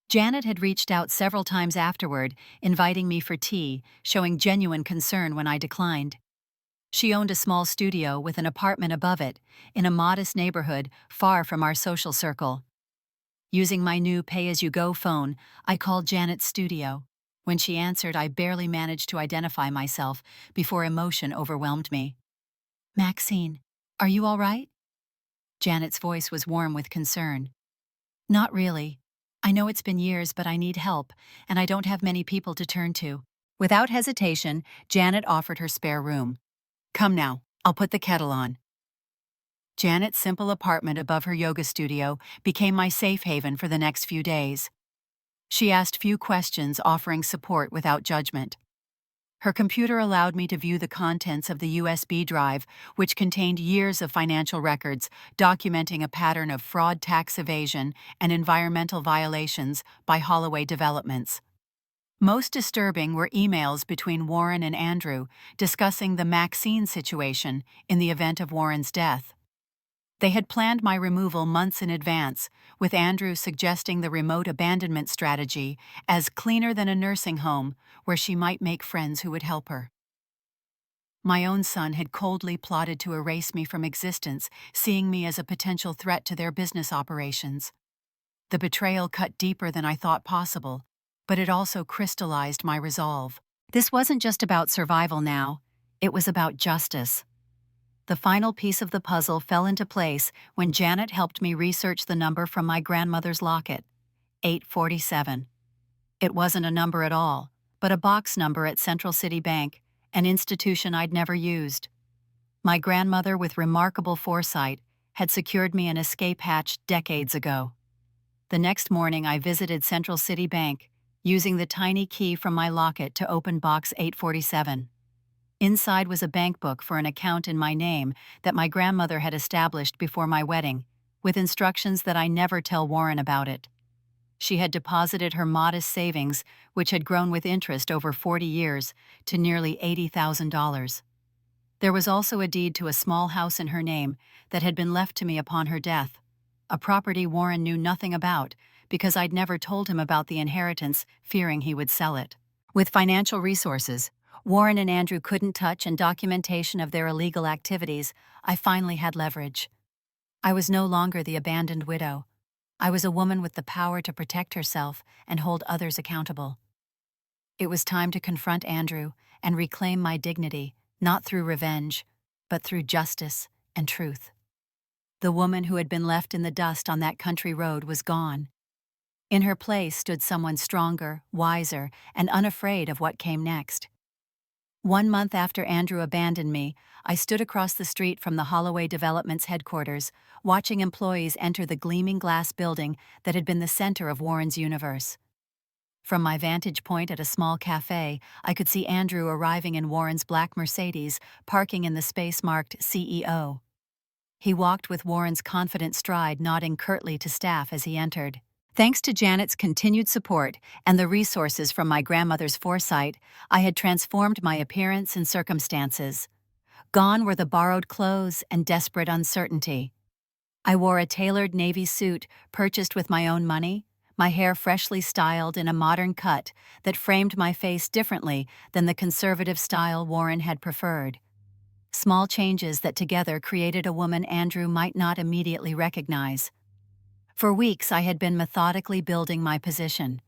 Janet had reached out several times afterward, inviting me for tea, showing genuine concern when I declined. She owned a small studio with an apartment above it, in a modest neighborhood far from our social circle. Using my new pay-as-you-go phone, I called Janet's studio. When she answered, I barely managed to identify myself before emotion overwhelmed me. "Maxine, are you all right?" Janet's voice was warm with concern. "Not really. I know it's been years, but I need help, and I don't have many people to turn to." Without hesitation, Janet offered her spare room. "Come now, I'll put the kettle on." Janet's simple apartment above her yoga studio became my safe haven for the next few days. She asked few questions, offering support without judgment. Her computer allowed me to view the contents of the USB drive, which contained years of financial records documenting a pattern of fraud, tax evasion, and environmental violations by Holloway Developments. Most disturbing were emails between Warren and Andrew discussing the Maxine situation in the event of Warren's death. They had planned my removal months in advance, with Andrew suggesting the remote abandonment strategy as cleaner than a nursing home where she might make friends who would help her. My own son had coldly plotted to erase me from existence, seeing me as a potential threat to their business operations. The betrayal cut deeper than I thought possible, but it also crystallized my resolve. This wasn't just about survival now, it was about justice. The final piece of the puzzle fell into place when Janet helped me research the number from my grandmother's locket, 847. It wasn't a number at all, but a box number at Central City Bank, an institution I'd never used. My grandmother, with remarkable foresight, had secured me an escape hatch decades ago. The next morning I visited Central City Bank, using the tiny key from my locket to open box 847. Inside was a bank book for an account in my name that my grandmother had established before my wedding, with instructions that I never tell Warren about it. She had deposited her modest savings, which had grown with interest over 40 years, to nearly $80,000. There was also a deed to a small house in her name that had been left to me upon her death, a property Warren knew nothing about because I'd never told him about the inheritance, fearing he would sell it. With financial resources Warren and Andrew couldn't touch and documentation of their illegal activities, I finally had leverage. I was no longer the abandoned widow. I was a woman with the power to protect herself and hold others accountable. It was time to confront Andrew and reclaim my dignity, not through revenge, but through justice and truth. The woman who had been left in the dust on that country road was gone. In her place stood someone stronger, wiser, and unafraid of what came next. 1 month after Andrew abandoned me, I stood across the street from the Holloway Developments headquarters, watching employees enter the gleaming glass building that had been the center of Warren's universe. From my vantage point at a small cafe, I could see Andrew arriving in Warren's black Mercedes, parking in the space marked CEO. He walked with Warren's confident stride, nodding curtly to staff as he entered. Thanks to Janet's continued support and the resources from my grandmother's foresight, I had transformed my appearance and circumstances. Gone were the borrowed clothes and desperate uncertainty. I wore a tailored navy suit purchased with my own money, my hair freshly styled in a modern cut that framed my face differently than the conservative style Warren had preferred. Small changes that together created a woman Andrew might not immediately recognize. For weeks I had been methodically building my position.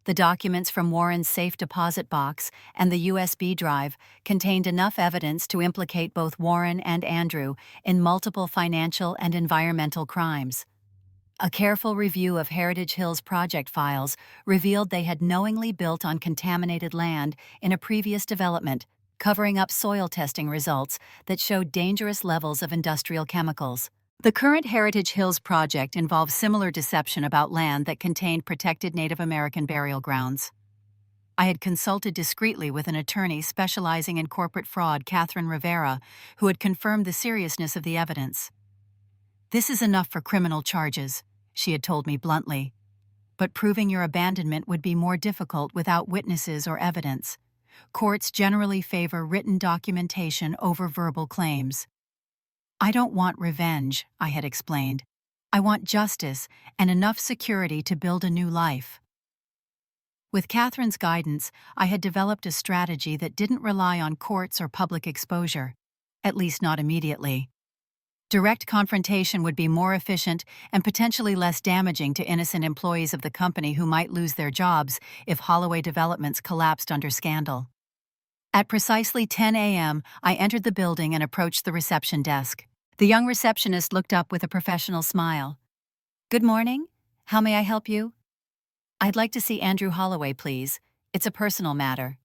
The documents from Warren's safe deposit box and the USB drive contained enough evidence to implicate both Warren and Andrew in multiple financial and environmental crimes. A careful review of Heritage Hills project files revealed they had knowingly built on contaminated land in a previous development, covering up soil testing results that showed dangerous levels of industrial chemicals. The current Heritage Hills project involves similar deception about land that contained protected Native American burial grounds. I had consulted discreetly with an attorney specializing in corporate fraud, Catherine Rivera, who had confirmed the seriousness of the evidence. "This is enough for criminal charges," she had told me bluntly. "But proving your abandonment would be more difficult without witnesses or evidence. Courts generally favor written documentation over verbal claims." "I don't want revenge," I had explained. "I want justice and enough security to build a new life." With Catherine's guidance, I had developed a strategy that didn't rely on courts or public exposure, at least not immediately. Direct confrontation would be more efficient and potentially less damaging to innocent employees of the company who might lose their jobs if Holloway Developments collapsed under scandal. At precisely 10 a.m., I entered the building and approached the reception desk. The young receptionist looked up with a professional smile. "Good morning. How may I help you?" "I'd like to see Andrew Holloway, please. It's a personal matter."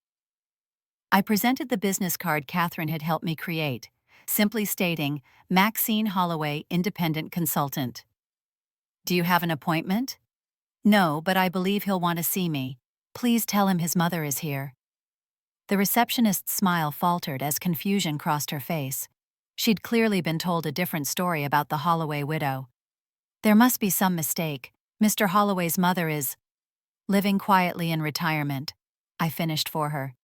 I presented the business card Catherine had helped me create, simply stating, "Maxine Holloway, independent consultant." "Do you have an appointment?" "No, but I believe he'll want to see me. Please tell him his mother is here." The receptionist's smile faltered as confusion crossed her face. She'd clearly been told a different story about the Holloway widow. "There must be some mistake. Mr. Holloway's mother is living quietly in retirement," I finished for her.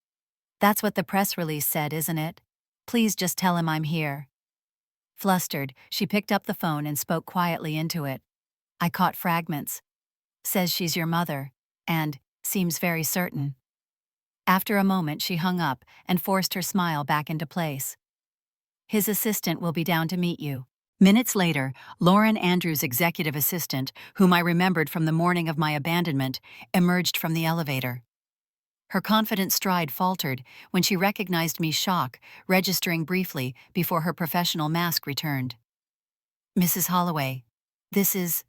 "That's what the press release said, isn't it? Please just tell him I'm here." Flustered, she picked up the phone and spoke quietly into it. I caught fragments. "Says she's your mother," and "seems very certain." After a moment, she hung up and forced her smile back into place. "His assistant will be down to meet you." Minutes later, Lauren Andrews' executive assistant, whom I remembered from the morning of my abandonment, emerged from the elevator. Her confident stride faltered when she recognized me, shock registering briefly before her professional mask returned. "Mrs. Holloway, this is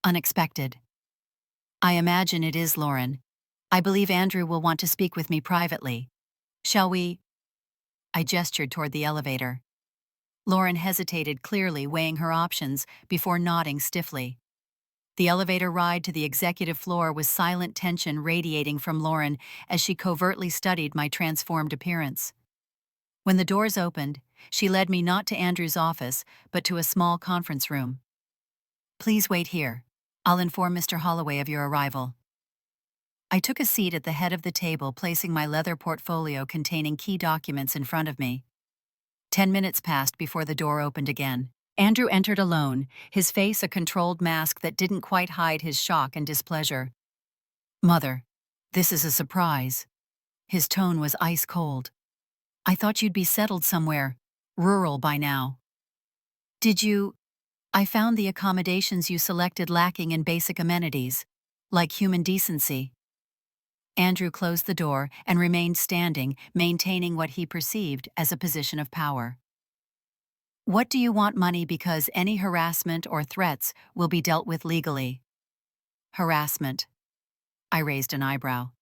unexpected." "I imagine it is, Lauren. I believe Andrew will want to speak with me privately. Shall we?" I gestured toward the elevator. Lauren hesitated, clearly weighing her options, before nodding stiffly. The elevator ride to the executive floor was silent tension radiating from Lauren as she covertly studied my transformed appearance. When the doors opened, she led me not to Andrew's office, but to a small conference room. "Please wait here. I'll inform Mr. Holloway of your arrival." I took a seat at the head of the table, placing my leather portfolio containing key documents in front of me. 10 minutes passed before the door opened again. Andrew entered alone, his face a controlled mask that didn't quite hide his shock and displeasure. "Mother, this is a surprise." His tone was ice cold. "I thought you'd be settled somewhere, rural by now." "Did you? I found the accommodations you selected lacking in basic amenities, like human decency." Andrew closed the door and remained standing, maintaining what he perceived as a position of power. "What do you want money because any harassment or threats will be dealt with legally?" "Harassment." I raised an eyebrow.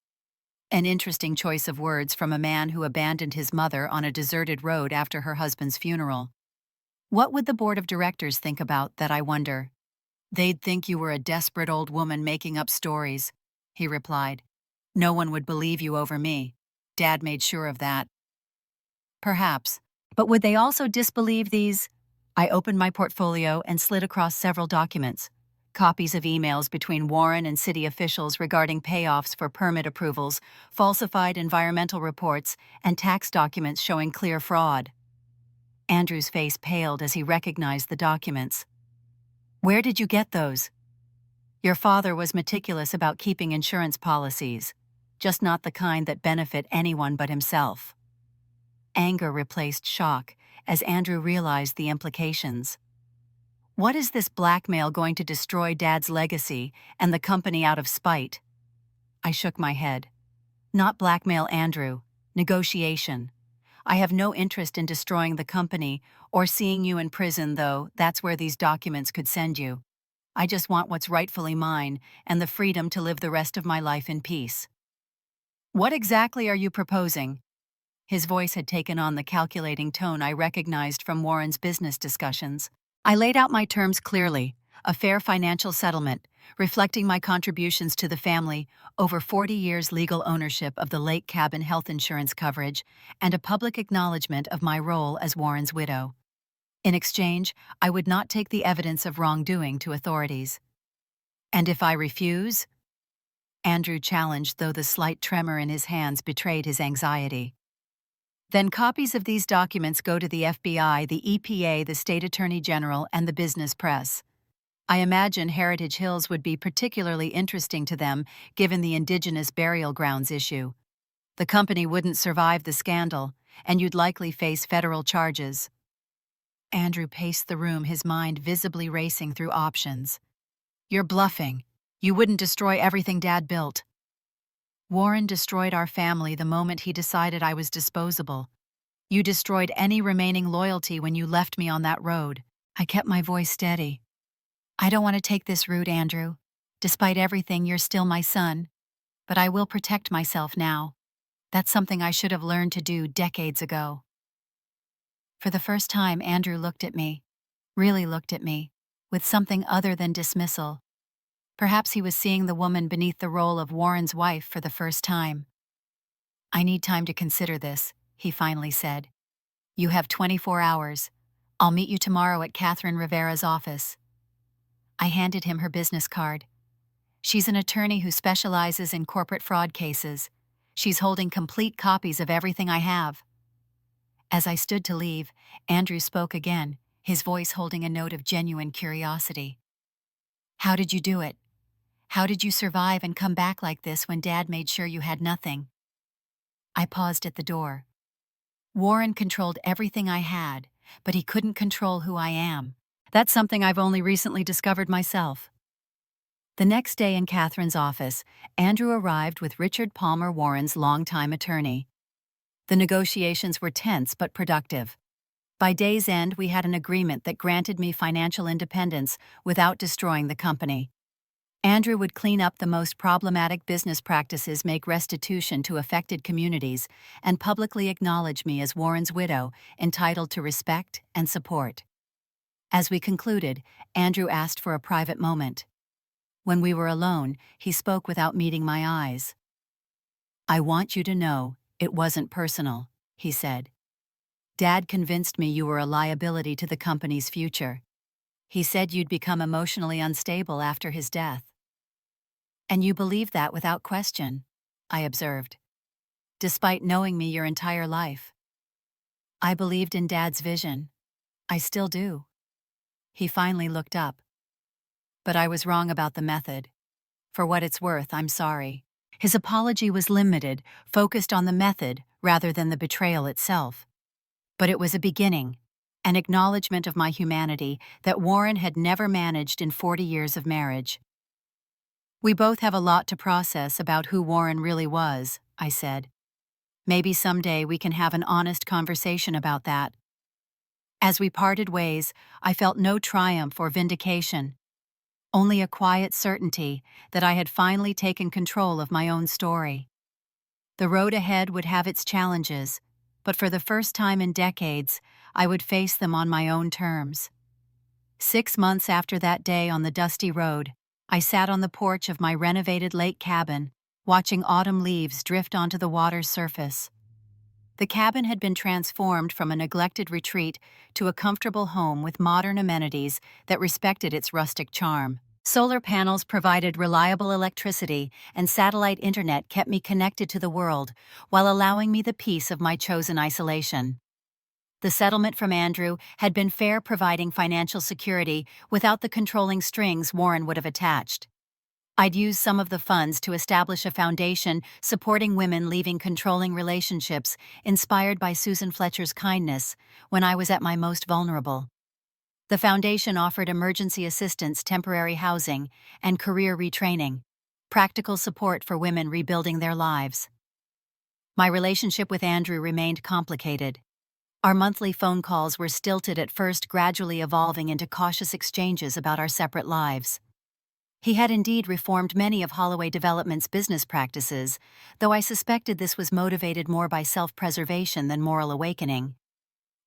An interesting choice of words from a man who abandoned his mother on a deserted road after her husband's funeral. "What would the board of directors think about that, I wonder?" "They'd think you were a desperate old woman making up stories," he replied. "No one would believe you over me. Dad made sure of that." "Perhaps. But would they also disbelieve these?" I opened my portfolio and slid across several documents. Copies of emails between Warren and city officials regarding payoffs for permit approvals, falsified environmental reports, and tax documents showing clear fraud. Andrew's face paled as he recognized the documents. "Where did you get those?" "Your father was meticulous about keeping insurance policies, just not the kind that benefit anyone but himself." Anger replaced shock as Andrew realized the implications. "What is this blackmail going to destroy Dad's legacy and the company out of spite?" I shook my head. "Not blackmail, Andrew. Negotiation. I have no interest in destroying the company or seeing you in prison, though that's where these documents could send you. I just want what's rightfully mine and the freedom to live the rest of my life in peace." "What exactly are you proposing?" His voice had taken on the calculating tone I recognized from Warren's business discussions. I laid out my terms clearly: a fair financial settlement, reflecting my contributions to the family, over 40 years legal ownership of the lake cabin health insurance coverage, and a public acknowledgement of my role as Warren's widow. In exchange, I would not take the evidence of wrongdoing to authorities. And if I refuse? Andrew challenged, though the slight tremor in his hands betrayed his anxiety. Then copies of these documents go to the FBI, the EPA, the State Attorney General, and the business press. I imagine Heritage Hills would be particularly interesting to them, given the indigenous burial grounds issue. The company wouldn't survive the scandal, and you'd likely face federal charges. Andrew paced the room, his mind visibly racing through options. You're bluffing. You wouldn't destroy everything Dad built. Warren destroyed our family the moment he decided I was disposable. You destroyed any remaining loyalty when you left me on that road. I kept my voice steady. I don't want to take this route, Andrew. Despite everything, you're still my son. But I will protect myself now. That's something I should have learned to do decades ago. For the first time, Andrew looked at me, really looked at me, with something other than dismissal. Perhaps he was seeing the woman beneath the role of Warren's wife for the first time. I need time to consider this, he finally said. You have 24 hours. I'll meet you tomorrow at Catherine Rivera's office. I handed him her business card. She's an attorney who specializes in corporate fraud cases. She's holding complete copies of everything I have. As I stood to leave, Andrew spoke again, his voice holding a note of genuine curiosity. How did you do it? How did you survive and come back like this when Dad made sure you had nothing? I paused at the door. Warren controlled everything I had, but he couldn't control who I am. That's something I've only recently discovered myself. The next day in Catherine's office, Andrew arrived with Richard Palmer, Warren's longtime attorney. The negotiations were tense but productive. By day's end, we had an agreement that granted me financial independence without destroying the company. Andrew would clean up the most problematic business practices, make restitution to affected communities, and publicly acknowledge me as Warren's widow, entitled to respect and support. As we concluded, Andrew asked for a private moment. When we were alone, he spoke without meeting my eyes. I want you to know, it wasn't personal, he said. Dad convinced me you were a liability to the company's future. He said you'd become emotionally unstable after his death. And you believed that without question, I observed. Despite knowing me your entire life. I believed in Dad's vision. I still do. He finally looked up. But I was wrong about the method. For what it's worth, I'm sorry. His apology was limited, focused on the method rather than the betrayal itself. But it was a beginning, an acknowledgement of my humanity that Warren had never managed in 40 years of marriage. We both have a lot to process about who Warren really was, I said. Maybe someday we can have an honest conversation about that. As we parted ways, I felt no triumph or vindication, only a quiet certainty that I had finally taken control of my own story. The road ahead would have its challenges, but for the first time in decades, I would face them on my own terms. 6 months after that day on the dusty road, I sat on the porch of my renovated lake cabin, watching autumn leaves drift onto the water's surface. The cabin had been transformed from a neglected retreat to a comfortable home with modern amenities that respected its rustic charm. Solar panels provided reliable electricity, and satellite internet kept me connected to the world while allowing me the peace of my chosen isolation. The settlement from Andrew had been fair, providing financial security without the controlling strings Warren would have attached. I'd used some of the funds to establish a foundation supporting women leaving controlling relationships, inspired by Susan Fletcher's kindness when I was at my most vulnerable. The foundation offered emergency assistance, temporary housing, and career retraining, practical support for women rebuilding their lives. My relationship with Andrew remained complicated. Our monthly phone calls were stilted at first, gradually evolving into cautious exchanges about our separate lives. He had indeed reformed many of Holloway Development's business practices, though I suspected this was motivated more by self-preservation than moral awakening.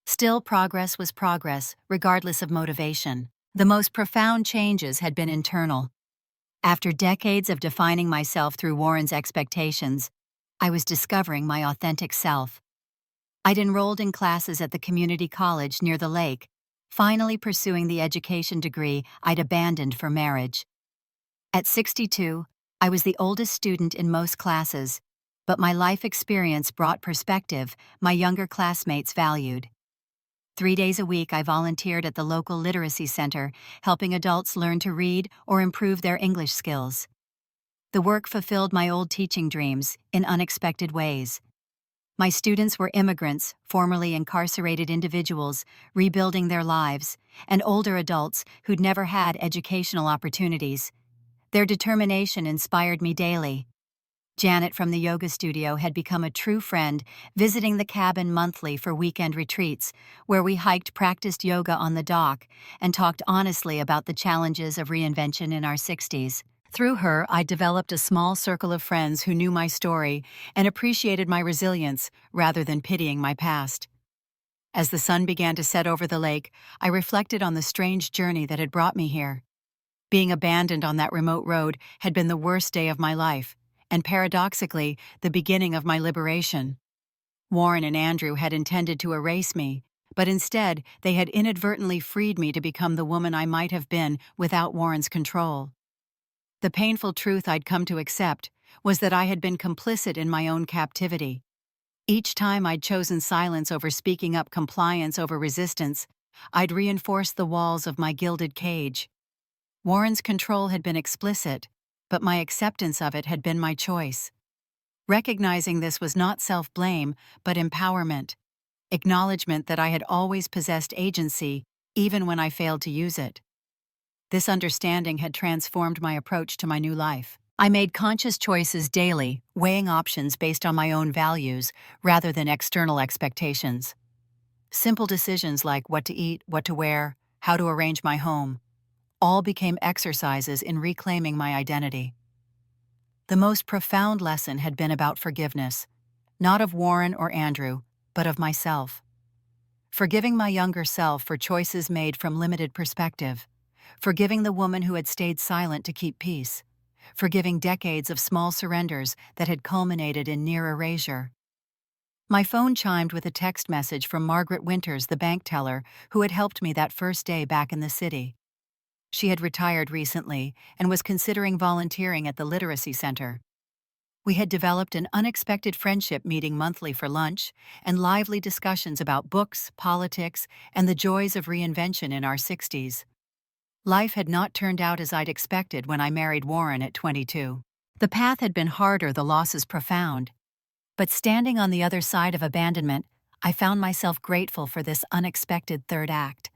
Still, progress was progress, regardless of motivation. The most profound changes had been internal. After decades of defining myself through Warren's expectations, I was discovering my authentic self. I'd enrolled in classes at the community college near the lake, finally pursuing the education degree I'd abandoned for marriage. At 62, I was the oldest student in most classes, but my life experience brought perspective my younger classmates valued. 3 days a week, I volunteered at the local literacy center, helping adults learn to read or improve their English skills. The work fulfilled my old teaching dreams in unexpected ways. My students were immigrants, formerly incarcerated individuals, rebuilding their lives, and older adults who'd never had educational opportunities. Their determination inspired me daily. Janet from the yoga studio had become a true friend, visiting the cabin monthly for weekend retreats, where we hiked practiced yoga on the dock and talked honestly about the challenges of reinvention in our 60s. Through her, I developed a small circle of friends who knew my story and appreciated my resilience rather than pitying my past. As the sun began to set over the lake, I reflected on the strange journey that had brought me here. Being abandoned on that remote road had been the worst day of my life, and paradoxically, the beginning of my liberation. Warren and Andrew had intended to erase me, but instead they had inadvertently freed me to become the woman I might have been without Warren's control. The painful truth I'd come to accept was that I had been complicit in my own captivity. Each time I'd chosen silence over speaking up, compliance over resistance, I'd reinforced the walls of my gilded cage. Warren's control had been explicit, but my acceptance of it had been my choice. Recognizing this was not self-blame, but empowerment, acknowledgement that I had always possessed agency, even when I failed to use it. This understanding had transformed my approach to my new life. I made conscious choices daily, weighing options based on my own values rather than external expectations. Simple decisions like what to eat, what to wear, how to arrange my home, all became exercises in reclaiming my identity. The most profound lesson had been about forgiveness, not of Warren or Andrew, but of myself. Forgiving my younger self for choices made from limited perspective, forgiving the woman who had stayed silent to keep peace, forgiving decades of small surrenders that had culminated in near erasure. My phone chimed with a text message from Margaret Winters, the bank teller, who had helped me that first day back in the city. She had retired recently and was considering volunteering at the literacy center. We had developed an unexpected friendship, meeting monthly for lunch and lively discussions about books, politics, and the joys of reinvention in our 60s. Life had not turned out as I'd expected when I married Warren at 22. The path had been harder, the losses profound. But standing on the other side of abandonment, I found myself grateful for this unexpected third act.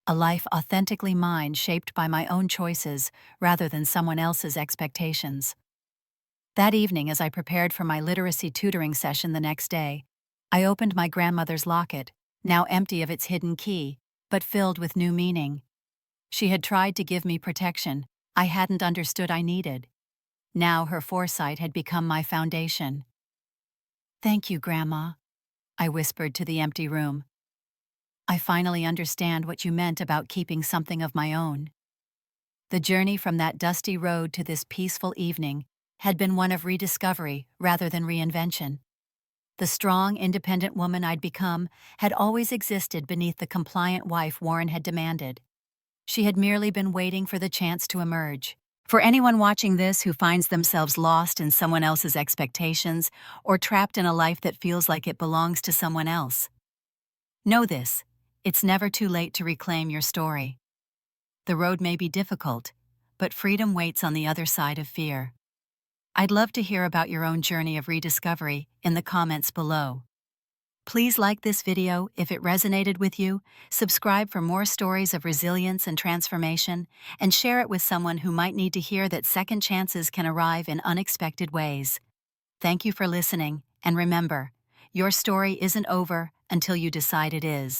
A life authentically mine, shaped by my own choices rather than someone else's expectations. That evening, as I prepared for my literacy tutoring session the next day, I opened my grandmother's locket, now empty of its hidden key, but filled with new meaning. She had tried to give me protection I hadn't understood I needed. Now her foresight had become my foundation. "Thank you, Grandma," I whispered to the empty room. "I finally understand what you meant about keeping something of my own." The journey from that dusty road to this peaceful evening had been one of rediscovery rather than reinvention. The strong, independent woman I'd become had always existed beneath the compliant wife Warren had demanded. She had merely been waiting for the chance to emerge. For anyone watching this who finds themselves lost in someone else's expectations or trapped in a life that feels like it belongs to someone else, know this: it's never too late to reclaim your story. The road may be difficult, but freedom waits on the other side of fear. I'd love to hear about your own journey of rediscovery in the comments below. Please like this video if it resonated with you, subscribe for more stories of resilience and transformation, and share it with someone who might need to hear that second chances can arrive in unexpected ways. Thank you for listening, and remember, your story isn't over until you decide it is.